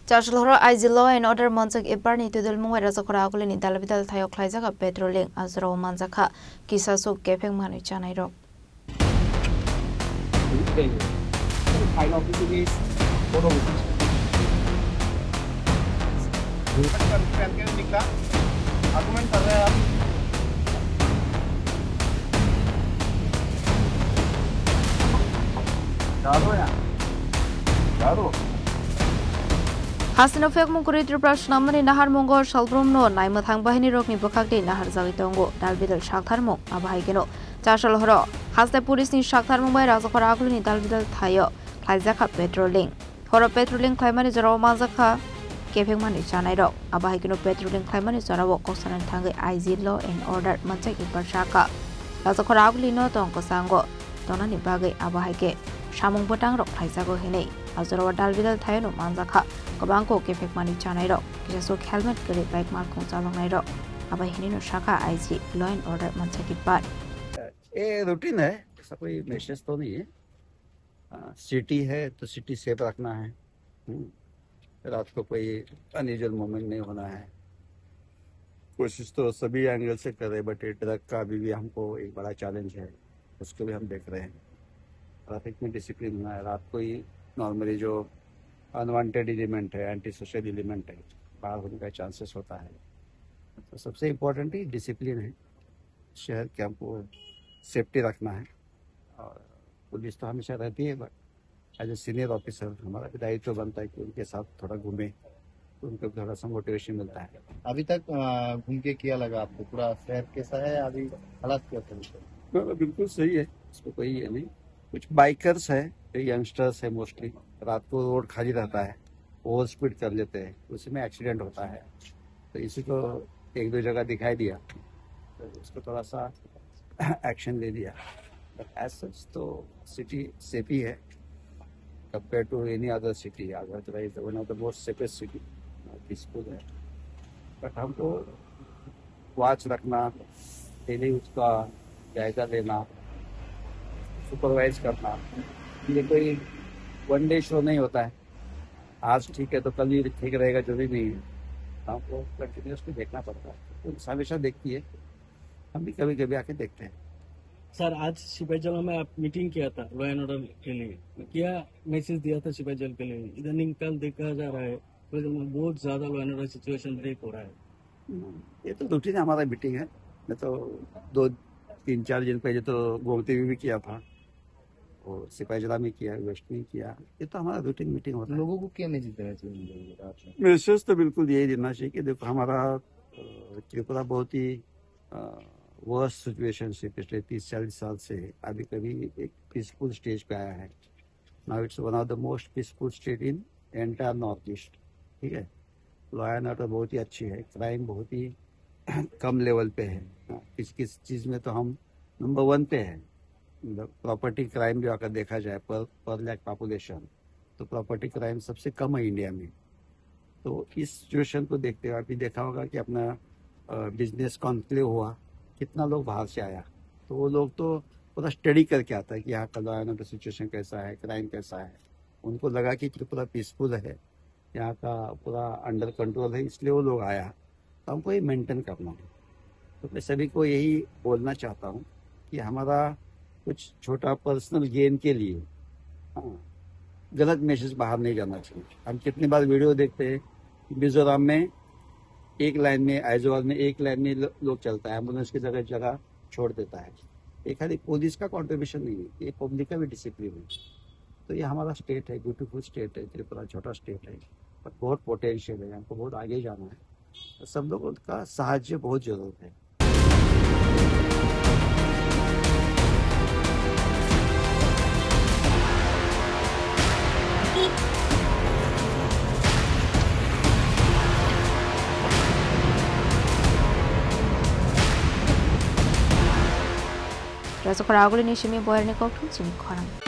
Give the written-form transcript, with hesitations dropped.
Charlehora IG Law and Order Monsak Ibarni to the Muera Zakorakul in Dalavital Tayo Klaizaga Petroling Azro Manzaka Kisasu Gaping Manu Chanairo. Hasan of Mukuritur Prashnamani Nahar Mongo Shalbrumno, Naimathang Bahini Rokni Bukaki Nahar Zavitongo, Dalvidal Shaktarmo, Abahigeno, Charlehora, has the police in Shaktarmo by Razakorakul in Dalvidal Tayo, Klaizaga Petroling. Hora Petroling Climate is Romanzaka, Gaping Manu Chanairo, Abahigeno Petroling Climate is Ravo Kosan and Tangi IG Law and Order Montaki Barshaka. Razakorakuli no Tonko Sango, Donani Bagay Abahike, Shamung Botang Rock Klaizago Hine. Azoro Dalvidal Tayano Manzaka, Kabanko Gaping Manu Chanairo, Kisaso helmet Gary Bike Markon Salongairo, Abahino Shaka IG Law and Order Montaki Bad. ये routine है, ऐसा कोई message तो नहीं है। City है तो city safe रखना है। रात को कोई अनयूजुअल मोमेंट नहीं होना है। कोशिश तो सभी एंगल से कर रहे हैं, बट ड्रग का भी हमको एक बड़ा चैलेंज है, उसको भी हम देख रहे हैं। ट्रैफिक में डिसिप्लिन होना है। रात को ही नॉर्मली जो अनवांटेड एलिमेंट है, एंटी सोशल एलिमेंट है, बाहर होने का चांसेस होता है। तो सबसे इम्पोर्टेंट ही डिसिप्लिन है। शहर के हमको सेफ्टी रखना है और पुलिस तो हमेशा रहती है, but as a senior officer हमारा भी दायित्व बनता है कि उनके साथ थोड़ा घूमें, तो उनको थोड़ा सा मोटिवेशन मिलता है। अभी तक घूम के क्या लगा आपको? पूरा शहर कैसा है अभी, हालात क्या थे? बिल्कुल सही है, इसमें कोई ये नहीं। कुछ बाइकर्स है, यंगस्टर्स है, मोस्टली रात को रोड खाली रहता है, ओवर स्पीड कर लेते हैं, उसी में एक्सीडेंट होता है। तो इसी को एक दो जगह दिखाई दिया, तो उसको थोड़ा सा एक्शन ले लिया। बट एज सच तो सिटी सेफ ही है compare to any other city. Agra is one of the most safest city, peaceful है। बट हमको वॉच रखना, डेली उसका जायजा लेना, सुपरवाइज करना, ये कोई वन डे शो नहीं होता है। आज ठीक है तो कल ही ठीक रहेगा, जो भी नहीं है। हमको कंटिन्यूसली देखना पड़ता है, तो हमेशा देखती है, हम भी कभी कभी आके देखते हैं। सर, आज सिपाहीजला में आप मीटिंग किया था लॉ एंड ऑर्डर के लिए, क्या मैसेज दिया था सिपाहीजल के लिए? इधर कल देखा जा रहा है बहुत ज्यादा law and order situation break हो रहा है। ये तो रूटीन हमारा मीटिंग है। मैं तो 2-3-4 दिन पहले तो गोमती में भी किया था, और सिपाहीजला में किया, वेस्ट में किया। ये तो हमारा रूटीन मीटिंग होता है। लोगों को क्या मैसेज देना चाहिए? मैसेज तो बिल्कुल यही देना चाहिए कि देखो, हमारा त्रिपुरा बहुत ही वर्स्ट सिचुएशन से पिछले 30-40 साल से अभी कभी एक पीसफुल स्टेज पे आया है। Now it's one of the most peaceful state in entire north east. ठीक है, लॉ एंड ऑर्डर बहुत ही अच्छी है, क्राइम बहुत ही कम लेवल पे है। किस किस चीज़ में तो हम नंबर 1 पे है। प्रॉपर्टी क्राइम भी अगर देखा जाए पर लैख पॉपुलेशन, तो प्रॉपर्टी क्राइम सबसे कम है इंडिया में। तो इस सिचुएशन को देखते हुए अभी देखा होगा कि अपना बिजनेस कॉन्क्लेव हुआ, कितना लोग बाहर से आया, तो वो लोग तो पूरा स्टडी करके आता है कि यहाँ का लॉ एंड ऑर्डर सिचुएशन कैसा है, क्राइम कैसा है। उनको लगा कि पूरा पीसफुल है, यहाँ का पूरा अंडर कंट्रोल है, इसलिए वो लोग आया। तो हमको ये मेंटेन करना है। तो मैं सभी को यही बोलना चाहता हूँ कि हमारा कुछ छोटा पर्सनल गेन के लिए गलत मैसेज बाहर नहीं जाना चाहिए। हम कितनी बार वीडियो देखते हैं, मिजोरम में एक लाइन में, आइजोल में एक लाइन में लोग चलता है, एम्बुलेंस की जगह छोड़ देता है। ये खाली पुलिस का कंट्रीब्यूशन नहीं है, ये पब्लिक का भी डिसिप्लिन है। तो ये हमारा स्टेट है, ब्यूटीफुल स्टेट है, त्रिपुरा छोटा स्टेट है, पर बहुत पोटेंशियल है, हमको बहुत आगे जाना है। तो सब लोगों का सहायता बहुत जरूरत है। Razakorakul ni Shimi Boyer ni Koktu Sini Korang.